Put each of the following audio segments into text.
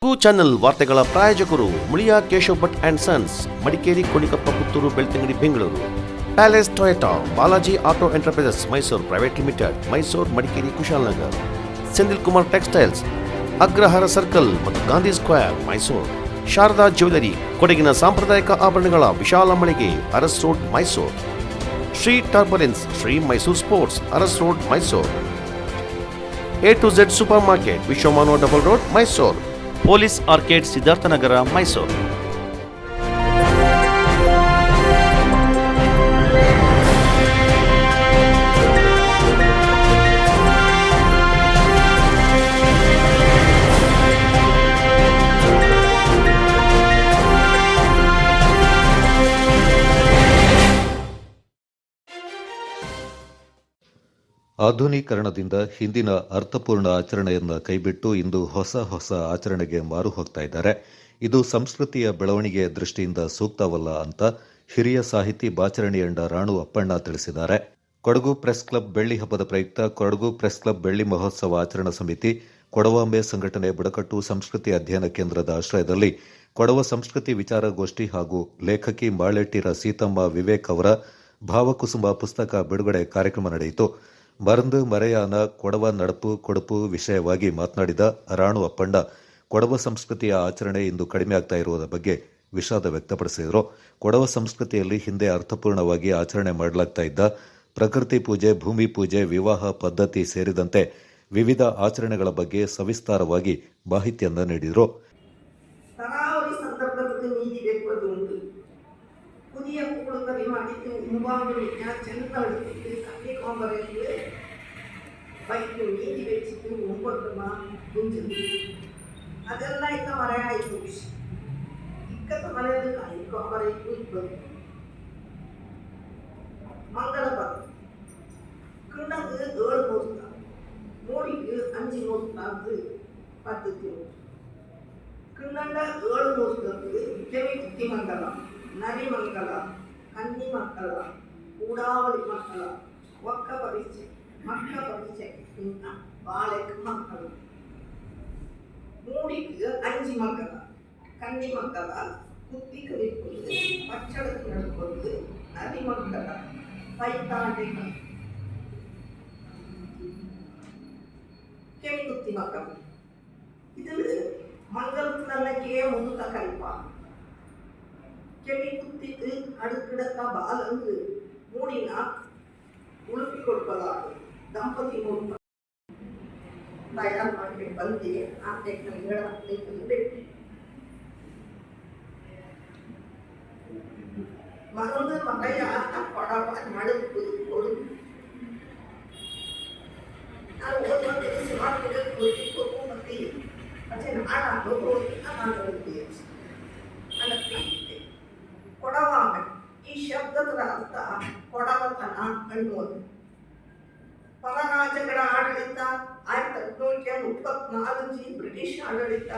Channel ವಾರ್ತೆಗಳ ಪ್ರಾಯೋಜಕರು Muliya Keshav Bhat and sons, Madikeri, Konikoppa, Puttur, Belthangady, Bengaluru. Palace Toyota, Balaji auto enterprises Mysuru private limited, Mysuru, Madikeri, Kushalnagar. Sendil Kumar textiles, Agrahara circle ಮತ್ತು Gandhi square, Mysuru. Sharada jewellery, ಕೊಡಗಿನ ಸಾಂಪ್ರದಾಯಿಕ ಆಭರಣಗಳ ವಿಶಾಲ ಮಳಿಗೆ, Aras road, Mysuru. Shri turbulence, Shri Mysuru sports, Aras road, Mysuru. A to Z super market, Vishwamanava double road, Mysuru. Police arcade, Siddharthanagara, Mysuru. ಆಧುನೀಕರಣದಿಂದ ಹಿಂದಿನ ಅರ್ಥಪೂರ್ಣ ಆಚರಣೆಯನ್ನು ಕೈಬಿಟ್ಟು ಇಂದು ಹೊಸ ಆಚರಣೆಗೆ ಮಾರು ಹೋಗ್ತಾ ಇದ್ದಾರೆ. ಇದು ಸಂಸ್ಕೃತಿಯ ಬೆಳವಣಿಗೆಯ ದೃಷ್ಟಿಯಿಂದ ಸೂಕ್ತವಲ್ಲ ಅಂತ ಹಿರಿಯ ಸಾಹಿತಿ ಬಾಚರಣಿಯಂಡ ರಾಣು ಅಪ್ಪಣ್ಣ ತಿಳಿಸಿದ್ದಾರೆ. ಕೊಡಗು ಪ್ರೆಸ್ ಕ್ಲಬ್ ಬೆಳ್ಳಿ ಹಬ್ಬದ ಪ್ರಯುಕ್ತ ಕೊಡಗು ಪ್ರೆಸ್ ಕ್ಲಬ್ ಬೆಳ್ಳಿ ಮಹೋತ್ಸವ ಆಚರಣಾ ಸಮಿತಿ, ಕೊಡವಾಂಬೆ ಸಂಘಟನೆ, ಬುಡಕಟ್ಟು ಸಂಸ್ಕೃತಿ ಅಧ್ಯಯನ ಕೇಂದ್ರದ ಆಶ್ರಯದಲ್ಲಿ ಕೊಡವ ಸಂಸ್ಕೃತಿ ವಿಚಾರಗೋಷ್ಠಿ ಹಾಗೂ ಲೇಖಕಿ ಮಾಳೆಟ್ಟಿರ ಸೀತಮ್ಮ ವಿವೇಕ್ ಅವರ ಭಾವಕುಸುಮ ಪುಸ್ತಕ ಬಿಡುಗಡೆ ಕಾರ್ಯಕ್ರಮ ನಡೆಯಿತು. ಮರಂದು ಮರೆಯಾನ ಕೊಡವ ನಡಪು ಕೊಡುಪು ವಿಷಯವಾಗಿ ಮಾತನಾಡಿದ ರಾಣು ಅಪ್ಪಣ್ಣ, ಕೊಡವ ಸಂಸ್ಕೃತಿಯ ಆಚರಣೆ ಇಂದು ಕಡಿಮೆ ಆಗ್ತಾ ಇರುವುದರ ಬಗ್ಗೆ ವಿಷಾದ ವ್ಯಕ್ತಪಡಿಸಿದರು. ಕೊಡವ ಸಂಸ್ಕೃತಿಯಲ್ಲಿ ಹಿಂದೆ ಅರ್ಥಪೂರ್ಣವಾಗಿ ಆಚರಣೆ ಮಾಡಲಾಗ್ತಾ ಇದ್ದ ಪ್ರಕೃತಿ ಪೂಜೆ, ಭೂಮಿ ಪೂಜೆ, ವಿವಾಹ ಪದ್ಧತಿ ಸೇರಿದಂತೆ ವಿವಿಧ ಆಚರಣೆಗಳ ಬಗ್ಗೆ ಸವಿಸ್ತಾರವಾಗಿ ಮಾಹಿತಿಯನ್ನು ನೀಡಿದರು. புதிய கூடுதலை அடித்து உருவாங்க சென்றெடுத்து கல்வி காம்பரைக்கு வைத்து நீதி வச்சுட்டு ஒன்பதுமா குஞ்சு அதெல்லாம் இக்க மறையாயிட்டு இக்கத்த மறையது கல்வி காம்பரைக்கு இப்போது மங்களபதம் கிண்ணது 7 நூறு, மூடிக்கு 5 நூறு, 10 கிண்ணண்ட 7 நூறு ಕೆವಿ ಕುತ್ತಿ ಮಂಗಲ, ನರಿ ಮಂಗಲ, ಕನ್ನಿ ಮಕ್ಕಳ, ಕೂಡಾವಳಿ ಮಕ್ಕಳ, ಒಕ್ಕ ಪರಿಚಯ, ಮಕ್ಕ ಪರಿಚಯ, ಇನ್ನ ಬಾಳೆಕ್ ಮಕ್ಕಳು. ಮೂಡಿக்கு 5 ಮಕ್ಕಳ, ಕನ್ನಿ ಮಕ್ಕಳ, ಕುತ್ತಿ ಕಲಿಪೊಂದು, ಪಚ್ಚಡಕ್ಕೆ ನಡ್ಕೊಂಡು, ನರಿ ಮಕ್ಕಳ, ಪೈತಾಂಡೆಗಳು, ಕೆವಿ ಕುತ್ತಿ ಮಕ್ಕಳು. ಇದು ಮಂಗಲಕ್ಕೆ ಮುಂದ ಕಲ್ಪ ಕೆಮ್ಮಿ ಕುತ್ತಿದ್ದು அடுக்கிடத்த ಬಾಲಂದು ಮೂಡಿನ ಉಳುಪಿ ಕೊಡ್ಕೊಳ್ಳೋದು ದಂಪತಿ ಮೂಡಿನ ತಯಾರು ಮಾಡಿ ಬಂದು ಆ ಟೆಕ್ನಿಕ್ ಬಿಟ್ಟು ಮಗನ ಮನೆಯ ಕೊಡವ ಮಡುಕು ಕೊಡುಕು ನಾನು ಓದುವಂತೆ ಸುಮಾರು ಕೊಡುಕು ಮತ್ತೆ ಅದೇ ನಾಡಾಡು ಮಾತಾಡುತ್ತೀವಿ. ಕೊಡವಾಂಬೆ ಈ ಶಬ್ದದ ಅರ್ಥ ಕೊಡವತನ ಅನ್ನುವುದು. ಪರರಾಜ್ಯಗಳ ಆಡಳಿತ 1834 ಬ್ರಿಟಿಷ್ ಆಡಳಿತ,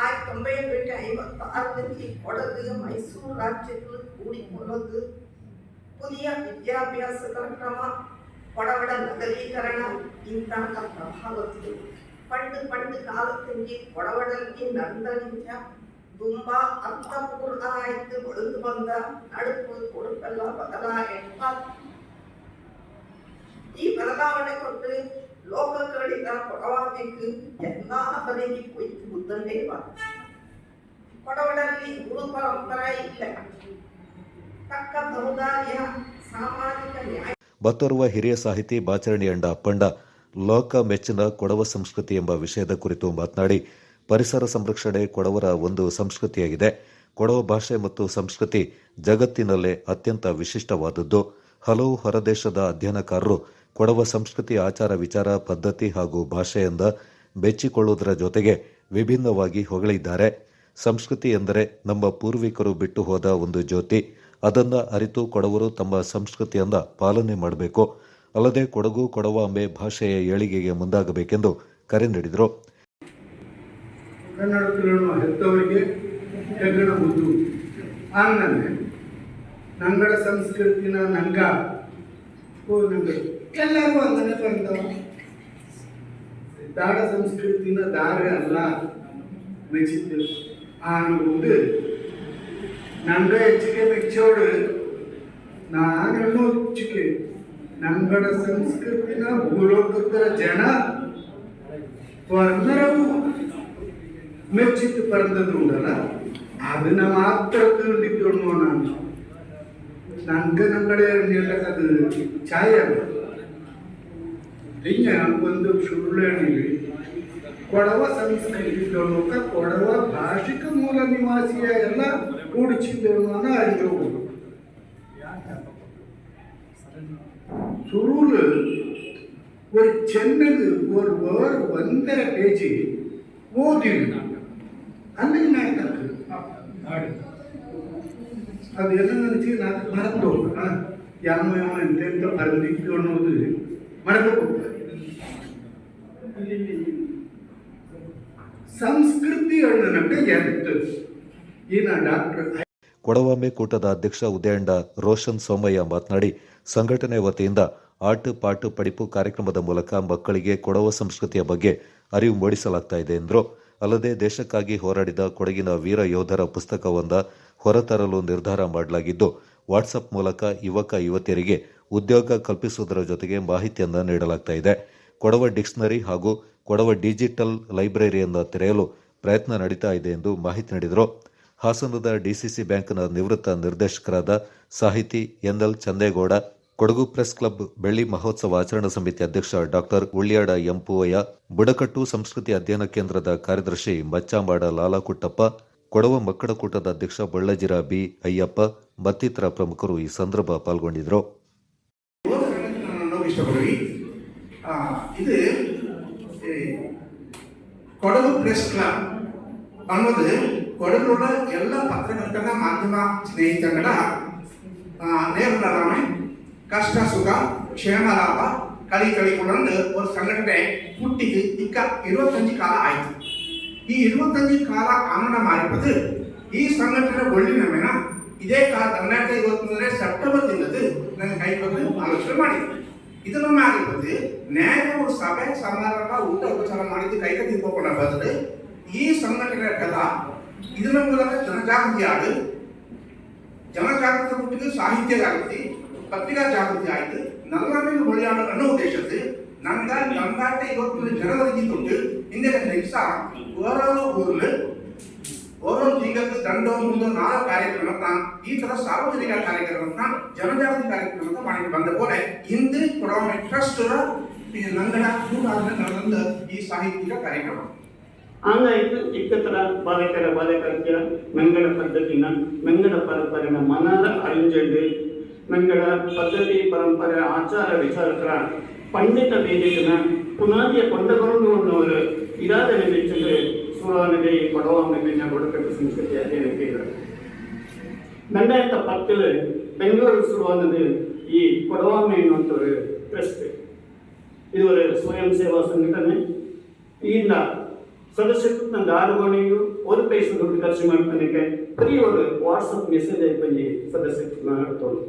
1956 ಕೊಡಗು ಮೈಸೂರು ರಾಜ್ಯಗಳು ಕೂಡಿಕೊಳ್ಳೋದು, ಪುದಿಯ ವಿದ್ಯಾಭ್ಯಾಸದ ಕ್ರಮ, ಕೊಡವಡ ನಗರೀಕರಣ ಇಂತಹ ಪ್ರಭಾವಗಳು ಪಂಡು ಕಾಲದಲ್ಲಿ ಕೊಡವಡಲ್ಲಿ ನಡೆದ ತುಂಬಾ ಅರ್ಥಪೂರ್ಣ ಆಯ್ತು. ಬೆಳೆದು ಬಂದ ನಡುಪು ಕೊಡುಪೆಲ್ಲ ಬದಲಾಯಿತ. ಈ ಬದಲಾವಣೆ ಕೊಟ್ಟು ಲೋಕ ಕಡಿದ ಕೊಡವಾಬೇಕು ಎಲ್ಲ ಬರೆಗೆ ಕೊಯ್ತು ಬುದ್ಧಂಡೇ ಕೊಡವಡಲ್ಲಿ ಗುರು ಪರಂಪರೆ ಇಲ್ಲ. ತಕ್ಕ ಸಮುದಾಯ ಸಾಮಾಜಿಕ ನ್ಯಾಯ. ಮತ್ತೋರ್ವ ಹಿರಿಯ ಸಾಹಿತಿ ಬಾಚರಣಿಯಂಡ ಅಪ್ಪಣ್ಣ ಲೋಕ ಮೆಚ್ಚಿನ ಕೊಡವ ಸಂಸ್ಕೃತಿ ಎಂಬ ವಿಷಯದ ಕುರಿತು ಮಾತನಾಡಿ, ಪರಿಸರ ಸಂರಕ್ಷಣೆ ಕೊಡವರ ಒಂದು ಸಂಸ್ಕೃತಿಯಾಗಿದೆ. ಕೊಡವ ಭಾಷೆ ಮತ್ತು ಸಂಸ್ಕೃತಿ ಜಗತ್ತಿನಲ್ಲೇ ಅತ್ಯಂತ ವಿಶಿಷ್ಟವಾದದ್ದು. ಹಲವು ಹೊರದೇಶದ ಅಧ್ಯಯನಕಾರರು ಕೊಡವ ಸಂಸ್ಕೃತಿ, ಆಚಾರ ವಿಚಾರ, ಪದ್ಧತಿ ಹಾಗೂ ಭಾಷೆಯಿಂದ ಬೆಚ್ಚಿಕೊಳ್ಳುವುದರ ಜೊತೆಗೆ ವಿಭಿನ್ನವಾಗಿ ಹೊಗಳಿದ್ದಾರೆ. ಸಂಸ್ಕೃತಿ ಎಂದರೆ ನಮ್ಮ ಪೂರ್ವಿಕರು ಬಿಟ್ಟು ಹೋದ ಒಂದು ಜ್ಯೋತಿ. ಅದನ್ನು ಅರಿತು ಕೊಡವರು ತಮ್ಮ ಸಂಸ್ಕೃತಿಯನ್ನ ಪಾಲನೆ ಮಾಡಬೇಕು. ಅಲ್ಲದೆ ಕೊಡಗು ಕೊಡವಾಂಬೆ ಭಾಷೆಯ ಏಳಿಗೆಗೆ ಮುಂದಾಗಬೇಕೆಂದು ಕರೆ ನೀಡಿದರು. ಕನ್ನಡದಲ್ಲಿರುವ ಹೆತ್ತವರಿಗೆ ಹೆಗ್ಗಣ ಮುದ್ದು ಆಮೇಲೆ ನಂಗಳ ಸಂಸ್ಕೃತಿನ ನಂಗ ಎಲ್ಲರಿಗೂ ಅಂಗನೆ ಬಂದವ ದಾಡ ಸಂಸ್ಕೃತಿನ ದಾರ ಅಲ್ಲ ಮೆಚ್ಚಿದ್ದು ಅನ್ನುವುದು ನಂಗೆ ಹೆಚ್ಚಿಗೆ ಮೆಚ್ಚೋಡು ನಾನು ಹೆಚ್ಚಿಗೆ ನಂಗಡ ಸಂಸ್ಕೃತಿನ ಭೂಲೋಕದ ಜನ ವರ್ಣರವು ಮೆಚ್ಚಿತ್ತು ಪರಂದದ್ದು ಉಂಟಲ್ಲ ಅದನ್ನ ಮಾತ್ರ ತಿಳಿದಿದ್ದು ನಾನು ನಂಗೆ ನಂಗಡೆ ಅದು ಛಾಯೆ ಅಲ್ಲ ಹಿಂಗೆ ಒಂದು ಸುಳ್ಳು ಕೊಡವ ಸಂಸ್ಕೃತಿ ಕೊಡವ ಭಾಷಿಕ ಮೂಲ ನಿವಾಸಿಯ ಎಲ್ಲ ಕೂಡಿಸಿದ್ದವನ அறிவோம் சுருள் ஒரு சென்னது ஒரு வேர் 1.5 பேஜ் ஓதிருந்தாங்க அன்னைக்கு நான் அது என்ன நினைச்சு நான் மறந்தோம் யாம ಎಂತೆಂತ ಬರೆದಿತ್ತು ಅನ್ನೋದು ಮರೆತು ಹೋಗ್ತಾರೆ ಸಂಸ್ಕೃತಿ ಅನ್ನೋನಕ್ಕೆ ಎಂತ ಈನ ಡಾಕ್ಟರ್ ಕೊಡವಾಮೆ ಕೂಟದ ಅಧ್ಯಕ್ಷ ಉದಯಂಡ ರೋಷನ್ ಸೋಮಯ್ಯ ಮಾತನಾಡಿ ಸಂಘಟನೆ ವತಿಯಿಂದ ಆಟ ಪಾಟು ಪಡಿಪು ಕಾರ್ಯಕ್ರಮದ ಮೂಲಕ ಮಕ್ಕಳಿಗೆ ಕೊಡವ ಸಂಸ್ಕೃತಿಯ ಬಗ್ಗೆ ಅರಿವು ಮೂಡಿಸಲಾಗ್ತಾ ಇದೆ ಎಂದರು. ಅಲ್ಲದೆ ದೇಶಕ್ಕಾಗಿ ಹೋರಾಡಿದ ಕೊಡಗಿನ ವೀರ ಯೋಧರ ಪುಸ್ತಕವೊಂದ ಹೊರತರಲು ನಿರ್ಧಾರ ಮಾಡಲಾಗಿದ್ದು ವಾಟ್ಸಪ್ ಮೂಲಕ ಯುವಕ ಯುವತಿಯರಿಗೆ ಉದ್ಯೋಗ ಕಲ್ಪಿಸುವುದರ ಜೊತೆಗೆ ಮಾಹಿತಿಯನ್ನು ನೀಡಲಾಗ್ತಾ ಇದೆ. ಕೊಡವ ಡಿಕ್ಷನರಿ ಹಾಗೂ ಕೊಡವ ಡಿಜಿಟಲ್ ಲೈಬ್ರರಿಯನ್ನು ತೆರೆಯಲು ಪ್ರಯತ್ನ ನಡೀತಾ ಇದೆ ಎಂದು ಮಾಹಿತಿ ನೀಡಿದರು. ಹಾಸನದ ಡಿಸಿಸಿ ಬ್ಯಾಂಕ್ನ ನಿವೃತ್ತ ನಿರ್ದೇಶಕರಾದ ಸಾಹಿತಿ ಎನ್ಎಲ್ ಚಂದೇಗೌಡ, ಕೊಡಗು ಪ್ರೆಸ್ ಕ್ಲಬ್ ಬೆಳ್ಳಿ ಮಹೋತ್ಸವ ಆಚರಣಾ ಸಮಿತಿ ಅಧ್ಯಕ್ಷ ಡಾಕ್ಟರ್ ಉಳ್ಯಾಡ ಎಂಪುವಯ್ಯ, ಬುಡಕಟ್ಟು ಸಂಸ್ಕೃತಿ ಅಧ್ಯಯನ ಕೇಂದ್ರದ ಕಾರ್ಯದರ್ಶಿ ಮಚ್ಚಾಂಬಾಡ ಲಾಲಾಕುಟ್ಟಪ್ಪ, ಕೊಡವ ಮಕ್ಕಳ ಕೂಟದ ಅಧ್ಯಕ್ಷ ಬಳ್ಳಜಿರ ಬಿ ಅಯ್ಯಪ್ಪ ಮತ್ತಿತರ ಪ್ರಮುಖರು ಈ ಸಂದರ್ಭ ಪಾಲ್ಗೊಂಡಿದ್ದರು. ಇದು ಕೊಡಗು ಪ್ರೆಸ್ ಕ್ಲಬ್ ಅನ್ನೋದು ಕೊಡಗುള്ള ಎಲ್ಲ ಪತ್ರಕರ್ತರ ಮಾಧ್ಯಮ ಸ್ನೇಹಿತರ ನೇರಲಾಮೆ ಕಷ್ಟ ಸುಖ ಕ್ಷೇಮ ಲಾಭ ಕಳಿಕೊಂಡು ಒಂದು ಸಂಘಟನೆ ಹುಟ್ಟಿದ್ದು ಈಗ 25 ಕಾಲ ಆಯಿತು. ಈ 25 ಕಾಲ ಆನಂದ ಮಾಡಿರೋದು ಈ ಸಂಘಟನೆ ಒಳ್ಳಿನ ಮೇನ ಇದೇ ಕಾಲ 2023 ಸೆಪ್ಟೆಂಬರ್ ತಿಂಗಳು ನನ್ನ ಕೈ ಬಂದು ಆಲೋಚನೆ ಮಾಡಿದೆ. ಇದನ್ನು ಮಾಡಿರೋದು ನ್ಯಾಯ ಒಂದು ಸಭೆ ಸಮಾರಂಭ ಊಟ ಉಪಚಾರ ಮಾಡಿದ್ದು ಕೈಗೆ ತಿಳ್ಕೊಂಡ ಬದಲು ಈ ಸಂಘಟನೆ ಇದರ ಮೂಲಕ ಜನಜಾಗೃತಿ ಮುಟ್ಟಿಗೆ ಸಾಹಿತ್ಯ ಜಾಗೃತಿ ಪತ್ರಿಕಾ ಜಾಗೃತಿ ಆಯಿತು. ನಲ್ಲಾಮೆ ಮೊಳಿಯಾಡ ಅನ್ನೋ ಉದ್ದೇಶದ್ದು ನಂದಾಟ ಇವತ್ತು ಜನವರಿಗೆ ತೊಟ್ಟು ಹಿಂದೆ ದಿವಸ ಓರೋ ತಿಂಗಳು ದಂಡವು ಮುಂದೆ 4 ಕಾರ್ಯಕ್ರಮ ಈ ತರ ಸಾರ್ವಜನಿಕ ಕಾರ್ಯಕ್ರಮ ಜನಜಾಗೃತಿ ಕಾರ್ಯಕ್ರಮ ಮಾಡಿ ಬಂದ പോലെ ಹಿಂದೆ ಕೊಡವ ಟ್ರಸ್ಟ್ ನಂಗಡ ನಡೆದ ಈ ಸಾಹಿತ್ಯಿಕ ಕಾರ್ಯಕ್ರಮ ಹಂಗಾಯ್ತು. ಇಕ್ಕತರ ಬಾಲಕರ ಮೆಂಗಡ ಪದ್ಧತಿನ ಮೆಂಗಡ ಪರಂಪರೆನ ಮನದ ಅಳಿಂಜಂಡು ಮೆಂಗಡ ಪದ್ಧತಿ ಪರಂಪರೆ ಆಚಾರ ವಿಚಾರಕರ ಪಂಡಿತ ವೇದಿಕನ ಪುನಾದಿಯ ಕೊಂಡಗೊಂಡು ಅನ್ನೋರು ಇದಾದ ನಿರೀಕ್ಷೆ ಸೂರಾನಗೆ ಈ ಕೊಡವ ಮೆಂಗಿನ ಬುಡಕಟ್ಟು ಸಂಸ್ಕೃತಿ ಅಧ್ಯಯನಕ್ಕೆ ಇದ್ದಾರೆ. 2010 ಬೆಂಗಳೂರು ಶುರುವಾನದು ಈ ಕೊಡವಾಮೆ ಎನ್ನುವಂಥ ஒரு ಟ್ರಸ್ಟ್. இது ஒரு ಸ್ವಯಂ ಸೇವಾ ಸಂಘಟನೆ. இந்த ಸದಸ್ಯರು ನನ್ನ 6 ಕೋಣೆಗೂ 1 ಪೈಸೆ ದುಡ್ಡು ಖರ್ಚು ಮಾಡ್ತಾನೆ ಬರೀ ಒಂದು ವಾಟ್ಸಪ್ ಮೆಸೇಜ್ ಆಯ್ತು ಸದಸ್ಯರು ಮಾಡ್ತೋದು.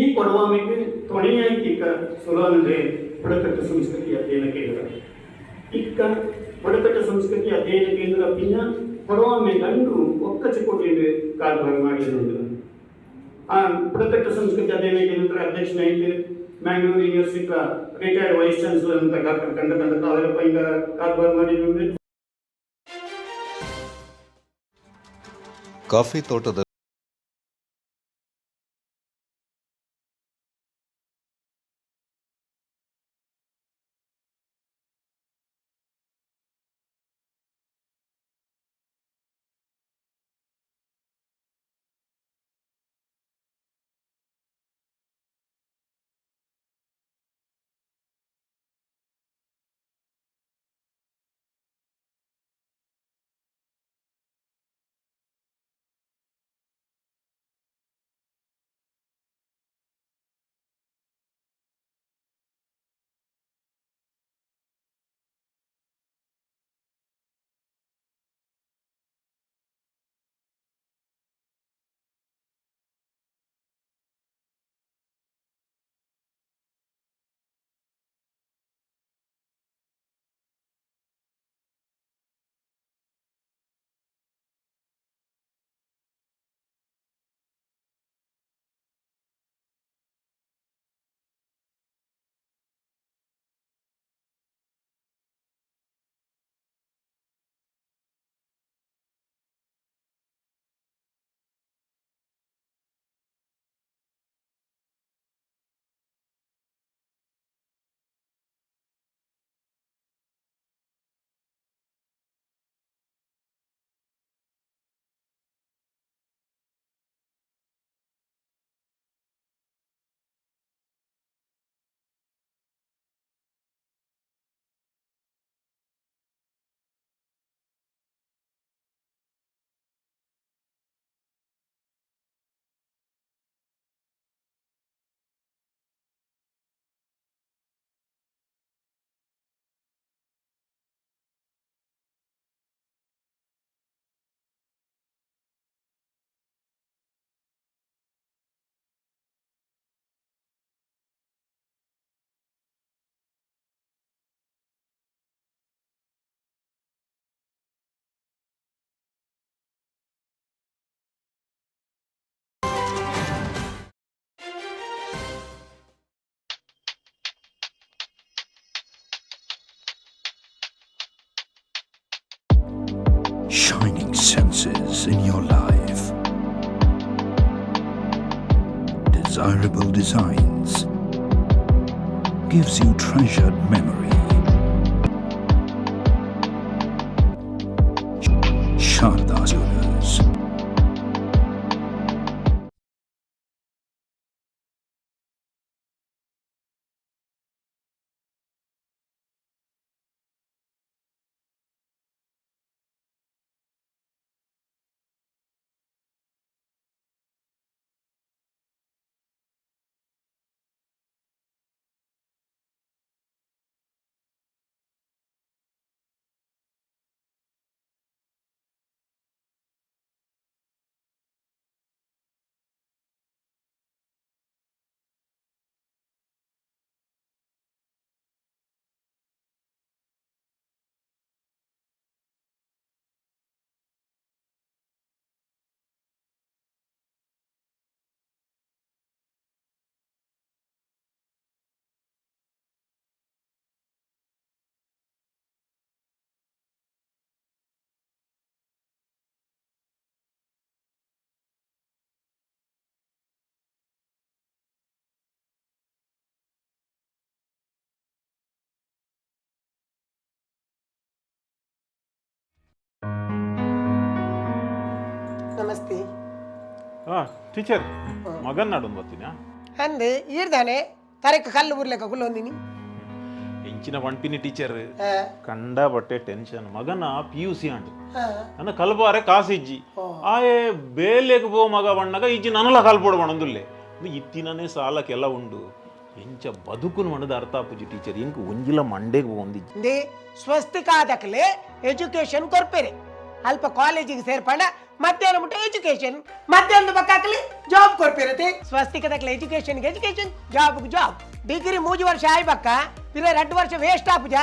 ಈ ಕೊಡವಾಮೆಗೆ ತೊಣೆಯಾಯ್ತಿಕ ಸುಲಭ ಬುಡಕಟ್ಟು ಸಂಸ್ಕೃತಿ ಅಧ್ಯಯನ ಕೇಂದ್ರ ಇಕ್ಕ ಬುಡಕಟ್ಟು ಸಂಸ್ಕೃತಿ ಅಧ್ಯಯನ ಕೇಂದ್ರ ಪಿನ್ನ ಕೊಡವಾಮೆ ಗಂಡು ಒಕ್ಕಚಿಕೋಟಿ ಕಾರ್ಯಭಾರ ಮಾಡಿರುವುದು. ಆ ಬುಡಕಟ್ಟು ಸಂಸ್ಕೃತಿ ಅಧ್ಯಯನ ಕೇಂದ್ರ ಅಧ್ಯಕ್ಷನಾಯಿತು Mangalore university retired vice chancellor ಅಂತ ಡಾಕ್ಟರ್ ಕಂಡಕಂಡ ಅವರ ಪೈಂಗ ಕಾರ್ಯಭಾರ ಮಾಡಿರುವುದು. ಕಾಫಿ ತೋಟದ shining senses in your life. Desirable Designs gives you treasured memory. Sharda Jewelers. ನಮಸ್ತೆ. ಟೀಚರ್ ಮಗನ್ ನಾಡೊಂದು ಬರ್ತೀನ ಅಂದು ಈರ್ದಾನೆ ತರಕ ಕಲ್ಲು ಬುರ್ಲೆಕ್ಕ ಕುಲ್ಲೊಂದಿನಿ ಎಂಚಿನ ಪಂಪಿನಿ ಟೀಚರ್ ಕಂಡ ಬಟ್ಟೆ ಟೆನ್ಷನ್ ಮಗನ PUC ಅಂಡು ನನ್ನ ಕಲ್ಬಾರೆ ಕಾಸಿಜ್ಜಿ ಆಯೆ ಬೇಲೆಗೆ ಪೋ ಮಗ ಬಣ್ಣಗ ಇಜ್ಜಿ ನನಲ ಕಲ್ಪೋಡು ಬಣ್ಣದುಲ್ಲೆ ಇತ್ತಿನೇ ಸಾಲಕ್ಕೆಲ್ಲ ಉಂಡು ಎಂಚ ಬದುಕುನು ಮಣ್ಣದ ಅರ್ಥ ಆಪುಜಿ ಟೀಚರ್ ಇಂಕ ಒಂಜಿಲ ಮಂಡೆಗೆ ಒಂದಿಜ್ಜಿ ಸ್ವಸ್ತಿಕಾದಕ್ಲೆ ಎಜುಕೇಶನ್ ಕೊರ್ಪೆರೆ ಅಲ್ಪ ಕಾಲೇಜಿಗೆ ಸೇರ್ಪಂಡ ಮಧ್ಯಾಹ್ನ ಮುಟ್ಟ ಎಜುಕೇಶನ್ ಮಧ್ಯಾಹ್ನದ ಪಕ್ಕಾಕಲಿ ಜಾಬ್ ಕೊರ್ಪಿರತ್ತೆ ಸ್ವಸ್ತಿಕದಕ್ಲೆ ಎಜುಕೇಶನ್ಗೆ ಎಜುಕೇಶನ್ ಜಾಬ್ಗೆ ಜಾಬ್ ಡಿಗ್ರಿ 3 ವರ್ಷ ಆಯ್ಬಕ್ಕ ಇರ 2 ವರ್ಷ ವೇಸ್ಟ್ ಆಪುಜ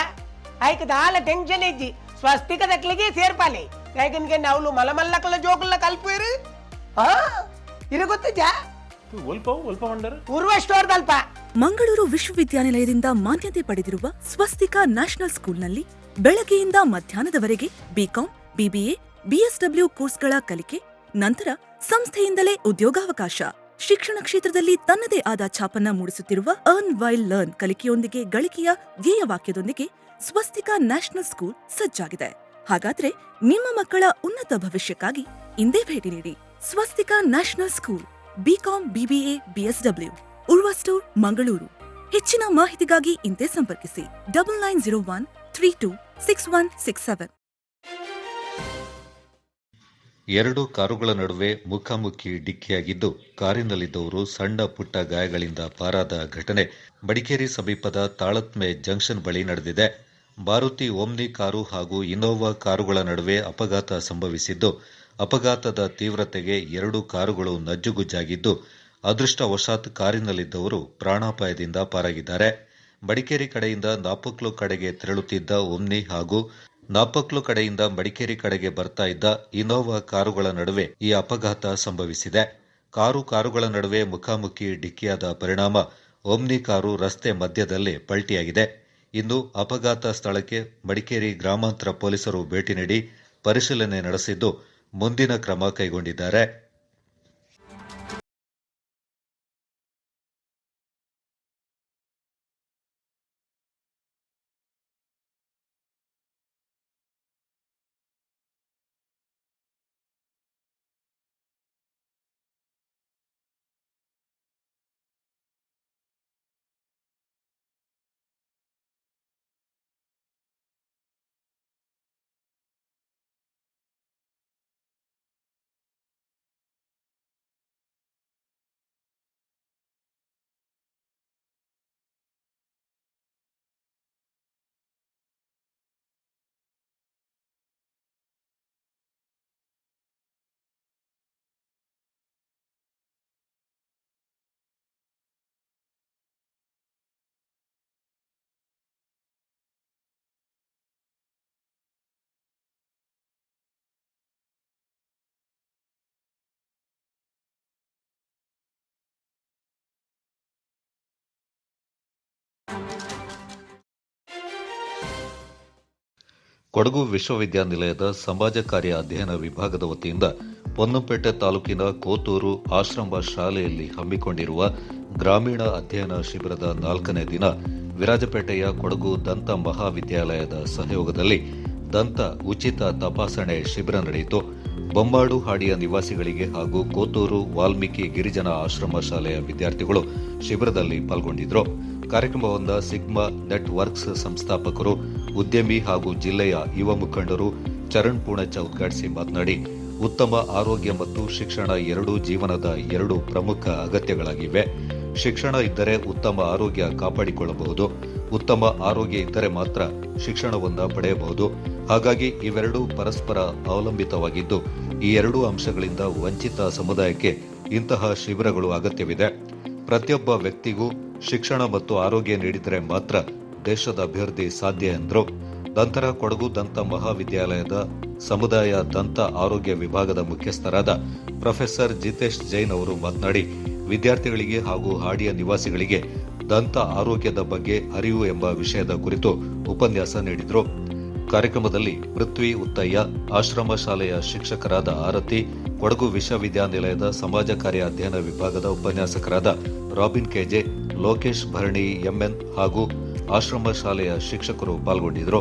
ಆಯ್ಕದ ಹಾಲ ಟೆನ್ಷನ್ ಇಜ್ಜಿ ಸ್ವಸ್ತಿಕದಕ್ಲಿಗೆ ಸೇರ್ಪಾಲೆ ಯಾಕಂದ್ರೆ ನಾವು ಮಲಮಲ್ಲಕಲ ಜೋಕುಲ್ಲ ಕಲ್ಪೇರು ಇರ ಗೊತ್ತಜ ಒಲ್ಪ ಮಂಡರ ಉರ್ವಷ್ಟೋರ್ದಲ್ಪ ಮಂಗಳೂರು ವಿಶ್ವವಿದ್ಯಾನಿಲಯದಿಂದ ಮಾನ್ಯತೆ ಪಡೆದಿರುವ ಸ್ವಸ್ತಿಕಾ ನ್ಯಾಷನಲ್ ಸ್ಕೂಲ್ನಲ್ಲಿ ಬೆಳಗ್ಗೆಯಿಂದ ಮಧ್ಯಾಹ್ನದವರೆಗೆ ಬಿಕಾಂ BBA BSW ಕೋರ್ಸ್ಗಳ ಕಲಿಕೆ ನಂತರ ಸಂಸ್ಥೆಯಿಂದಲೇ ಉದ್ಯೋಗಾವಕಾಶ ಶಿಕ್ಷಣ ಕ್ಷೇತ್ರದಲ್ಲಿ ತನ್ನದೇ ಆದ ಛಾಪನ್ನ ಮೂಡಿಸುತ್ತಿರುವ ಅರ್ನ್ ವೈಲ್ ಲರ್ನ್ ಕಲಿಕೆಯೊಂದಿಗೆ ಗಳಿಕೆಯ ಧ್ಯೇಯವಾಕ್ಯದೊಂದಿಗೆ ಸ್ವಸ್ತಿಕಾ ನ್ಯಾಷನಲ್ ಸ್ಕೂಲ್ ಸಜ್ಜಾಗಿದೆ. ಹಾಗಾದ್ರೆ ನಿಮ್ಮ ಮಕ್ಕಳ ಉನ್ನತ ಭವಿಷ್ಯಕ್ಕಾಗಿ ಇಂದೇ ಭೇಟಿ ನೀಡಿ Swastika national school BCom BBA BSW Urva store Mangaluru. ಹೆಚ್ಚಿನ ಮಾಹಿತಿಗಾಗಿ ಇಂದೇ ಸಂಪರ್ಕಿಸಿ 9901 326167. ಎರಡು ಕಾರುಗಳ ನಡುವೆ ಮುಖಾಮುಖಿ ಡಿಕ್ಕಿಯಾಗಿದ್ದು ಕಾರಿನಲ್ಲಿದ್ದವರು ಸಣ್ಣ ಪುಟ್ಟ ಗಾಯಗಳಿಂದ ಪಾರಾದ ಘಟನೆ ಮಡಿಕೇರಿ ಸಮೀಪದ ತಾಳತ್ಮೆ ಜಂಕ್ಷನ್ ಬಳಿ ನಡೆದಿದೆ. ಮಾರುತಿ ಓಮ್ನಿ ಕಾರು ಹಾಗೂ ಇನೋವಾ ಕಾರುಗಳ ನಡುವೆ ಅಪಘಾತ ಸಂಭವಿಸಿದ್ದು, ಅಪಘಾತದ ತೀವ್ರತೆಗೆ ಎರಡು ಕಾರುಗಳು ನಜ್ಜುಗುಜ್ಜಾಗಿದ್ದು, ಅದೃಷ್ಟವಶಾತ್ ಕಾರಿನಲ್ಲಿದ್ದವರು ಪ್ರಾಣಾಪಾಯದಿಂದ ಪಾರಾಗಿದ್ದಾರೆ. ಮಡಿಕೇರಿ ಕಡೆಯಿಂದ ನಾಪಕ್ಲು ಕಡೆಗೆ ತೆರಳುತ್ತಿದ್ದ ಓಮ್ನಿ ಹಾಗೂ ನಾಪಕ್ಲು ಕಡೆಯಿಂದ ಮಡಿಕೇರಿ ಕಡೆಗೆ ಬರ್ತಾ ಇದ್ದ ಇನೋವಾ ಕಾರುಗಳ ನಡುವೆ ಈ ಅಪಘಾತ ಸಂಭವಿಸಿದೆ. ಕಾರುಗಳ ನಡುವೆ ಮುಖಾಮುಖಿ ಡಿಕ್ಕಿಯಾದ ಪರಿಣಾಮ ಓಮ್ನಿ ಕಾರು ರಸ್ತೆ ಮಧ್ಯದಲ್ಲೇ ಪಲ್ಟಿಯಾಗಿದೆ. ಇನ್ನು ಅಪಘಾತ ಸ್ಥಳಕ್ಕೆ ಮಡಿಕೇರಿ ಗ್ರಾಮಾಂತರ ಪೊಲೀಸರು ಭೇಟಿ ನೀಡಿ ಪರಿಶೀಲನೆ ನಡೆಸಿದ್ದು ಮುಂದಿನ ಕ್ರಮ ಕೈಗೊಂಡಿದ್ದಾರೆ. ಕೊಡಗು ವಿಶ್ವವಿದ್ಯಾನಿಲಯದ ಸಮಾಜ ಕಾರ್ಯ ಅಧ್ಯಯನ ವಿಭಾಗದ ವತಿಯಿಂದ ಪೊನ್ನಂಪೇಟೆ ತಾಲೂಕಿನ ಕೋತೂರು ಆಶ್ರಮ ಶಾಲೆಯಲ್ಲಿ ಹಮ್ಮಿಕೊಂಡಿರುವ ಗ್ರಾಮೀಣ ಅಧ್ಯಯನ ಶಿಬಿರದ 4ನೇ ದಿನ ವಿರಾಜಪೇಟೆಯ ಕೊಡಗು ದಂತ ಮಹಾವಿದ್ಯಾಲಯದ ಸಹಯೋಗದಲ್ಲಿ ದಂತ ಉಚಿತ ತಪಾಸಣೆ ಶಿಬಿರ ನಡೆಯಿತು. ಬೊಮ್ಮಾಡು ಹಾಡಿಯ ನಿವಾಸಿಗಳಿಗೆ ಹಾಗೂ ಕೋತೂರು ವಾಲ್ಮೀಕಿ ಗಿರಿಜನ ಆಶ್ರಮ ಶಾಲೆಯ ವಿದ್ಯಾರ್ಥಿಗಳು ಶಿಬಿರದಲ್ಲಿ ಪಾಲ್ಗೊಂಡಿದ್ದರು. ಕಾರ್ಯಕ್ರಮವನ್ನು ಸಿಗ್ಮಾ ನೆಟ್ವರ್ಕ್ಸ್ ಸಂಸ್ಥಾಪಕರು, ಉದ್ಯಮಿ ಹಾಗೂ ಜಿಲ್ಲೆಯ ಯುವ ಮುಖಂಡರು ಚರಣ್ ಪೂಣಚ್ಚ ಉದ್ಘಾಟಿಸಿ ಮಾತನಾಡಿ, ಉತ್ತಮ ಆರೋಗ್ಯ ಮತ್ತು ಶಿಕ್ಷಣ ಎರಡೂ ಜೀವನದ 2 ಪ್ರಮುಖ ಅಗತ್ಯಗಳಾಗಿವೆ. ಶಿಕ್ಷಣ ಇದ್ದರೆ ಉತ್ತಮ ಆರೋಗ್ಯ ಕಾಪಾಡಿಕೊಳ್ಳಬಹುದು. ಉತ್ತಮ ಆರೋಗ್ಯ ಇದ್ದರೆ ಮಾತ್ರ ಶಿಕ್ಷಣವನ್ನು ಪಡೆಯಬಹುದು. ಹಾಗಾಗಿ ಇವೆರಡೂ ಪರಸ್ಪರ ಅವಲಂಬಿತವಾಗಿದ್ದು, ಈ 2 ಅಂಶಗಳಿಂದ ವಂಚಿತ ಸಮುದಾಯಕ್ಕೆ ಇಂತಹ ಶಿಬಿರಗಳು ಅಗತ್ಯವಿದೆ. ಪ್ರತಿಯೊಬ್ಬ ವ್ಯಕ್ತಿಗೂ ಶಿಕ್ಷಣ ಮತ್ತು ಆರೋಗ್ಯ ನೀಡಿದರೆ ಮಾತ್ರ ದೇಶದ ಅಭಿವೃದ್ಧಿ ಸಾಧ್ಯ ಎಂದರು. ನಂತರ ಕೊಡಗು ದಂತ ಮಹಾವಿದ್ಯಾಲಯದ ಸಮುದಾಯ ದಂತ ಆರೋಗ್ಯ ವಿಭಾಗದ ಮುಖ್ಯಸ್ಥರಾದ ಪ್ರೊಫೆಸರ್ ಜಿತೇಶ್ ಜೈನ್ ಅವರು ಮಾತನಾಡಿ, ವಿದ್ಯಾರ್ಥಿಗಳಿಗೆ ಹಾಗೂ ಹಾಡಿಯ ನಿವಾಸಿಗಳಿಗೆ ದಂತ ಆರೋಗ್ಯದ ಬಗ್ಗೆ ಅರಿವು ಎಂಬ ವಿಷಯದ ಕುರಿತು ಉಪನ್ಯಾಸ ನೀಡಿದರು. ಕಾರ್ಯಕ್ರಮದಲ್ಲಿ ಪೃಥ್ವಿ ಉತ್ತಯ್ಯ, ಆಶ್ರಮ ಶಾಲೆಯ ಶಿಕ್ಷಕರಾದ ಆರತಿ, ಕೊಡಗು ವಿಶ್ವವಿದ್ಯಾನಿಲಯದ ಸಮಾಜ ಕಾರ್ಯ ಅಧ್ಯಯನ ವಿಭಾಗದ ಉಪನ್ಯಾಸಕರಾದ ರಾಬಿನ್ ಕೆಜೆ, ಲೋಕೇಶ್ ಭರಣಿ ಎಂಎನ್ ಹಾಗೂ ಆಶ್ರಮ ಶಾಲೆಯ ಶಿಕ್ಷಕರು ಪಾಲ್ಗೊಂಡಿದ್ದರು.